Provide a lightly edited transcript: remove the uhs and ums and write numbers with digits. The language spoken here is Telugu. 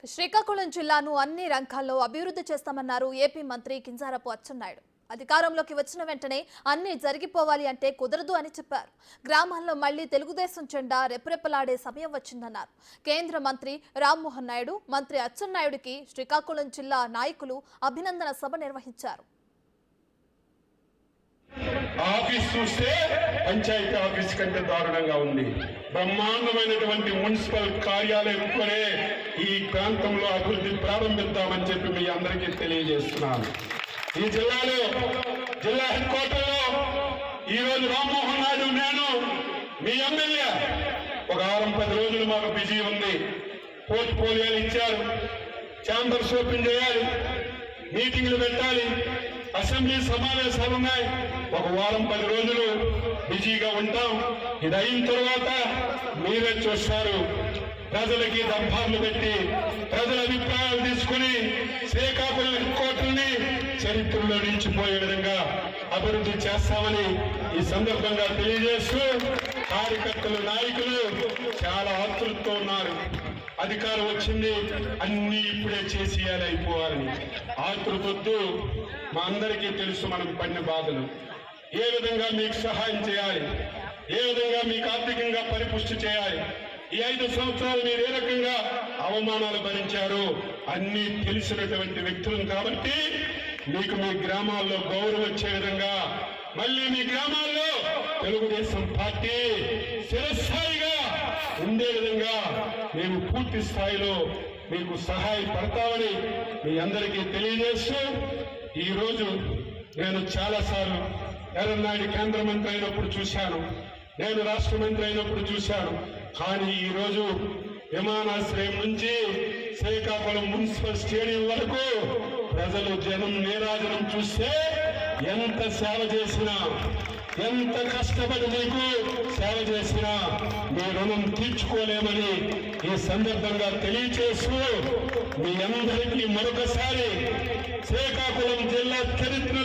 శ్రీకాకుళం జిల్లాను అన్ని రంగాల్లో అభివృద్ధి చేస్తామన్నారు ఏపీ మంత్రి కింజరాపు అచ్చెన్నాయుడు. అధికారంలోకి వచ్చిన వెంటనే అన్ని జరిగిపోవాలి అంటే కుదరదు అని చెప్పారు. గ్రామాల్లో మళ్లీ తెలుగుదేశం జెండా రెపరెపలాడే సమయం వచ్చిందన్నారు. కేంద్ర మంత్రి రామ్మోహన్ నాయుడు, మంత్రి అచ్చెన్నాయుడికి శ్రీకాకుళం జిల్లా నాయకులు అభినందన సభ నిర్వహించారు. ఆఫీస్ చూస్తే పంచాయతీ ఆఫీస్ కంటే దారుణంగా ఉంది. బ్రహ్మాండమైనటువంటి మున్సిపల్ కార్యాలయంతోనే ఈ ప్రాంతంలో అభివృద్ధి ప్రారంభిద్దామని చెప్పి మీ అందరికీ తెలియజేస్తున్నాను. ఈ జిల్లాలో జిల్లా హెడ్ క్వార్టర్లో ఈరోజు రామ్మోహన్ నాయుడు, నేను మీ ఎమ్మెల్యే ఒక 10 రోజులు మాకు బిజీ ఉంది. పోర్ట్ఫోలియోలు ఇచ్చారు, ఛాంబర్స్ ఓపెన్ చేయాలి, మీటింగ్లు పెట్టాలి, అసెంబ్లీ సమావేశాలు ఉన్నాయి. ఒక 10 రోజులు బిజీగా ఉంటాం. ఇది అయిన తర్వాత మీరే చూస్తారు. ప్రజలకి దర్బార్లు పెట్టి ప్రజల అభిప్రాయాలు తీసుకుని శ్రీకాకుళం హెడ్ క్వార్టర్ని చరిత్రలో నిలిచిపోయే విధంగా అభివృద్ధి చేస్తామని ఈ సందర్భంగా తెలియజేస్తూ, కార్యకర్తలు, నాయకులు చాలా ఆతృతతో ఉన్నారు. అధికారం వచ్చింది, అన్ని ఇప్పుడే చేసేయాలి, అయిపోవాలని ఆతృతొద్దు. మా అందరికీ తెలుసు మనం పడిన బాధలు. ఏ విధంగా మీకు సహాయం చేయాలి, ఏ విధంగా మీకు ఆర్థికంగా పరిపుష్టి చేయాలి, ఈ 5 సంవత్సరాలు మీరు ఏ రకంగా అవమానాలు భరించారో అన్ని తెలిసినటువంటి వ్యక్తులు కాబట్టి మీకు మీ గ్రామాల్లో గౌరవం వచ్చే విధంగా, మళ్ళీ మీ గ్రామాల్లో తెలుగుదేశం పార్టీ చిరస్థాయిగా ఉండే విధంగా మేము పూర్తి స్థాయిలో మీకు సహాయపడతామని మీ అందరికీ తెలియజేస్తూ, ఈరోజు నేను చాలాసార్లు ఎర్రనాయుడు కేంద్ర మంత్రి అయినప్పుడు చూశాను, నేను రాష్ట్ర మంత్రి అయినప్పుడు చూశాను. కానీ ఈరోజు విమానాశ్రయం నుంచి శ్రీకాకుళం మున్సిపల్ స్టేడియం వరకు ప్రజలు జనం నీరాజనం చూస్తే ఎంత సేవ చేసినా, ఎంత కష్టపడి మీకు సేవ చేసినా మీ రుణం తీర్చుకోలేమని ఈ సందర్భంగా తెలియచేస్తూ, మీ అందరికీ మరొకసారి శ్రీకాకుళం జిల్లా చరిత్ర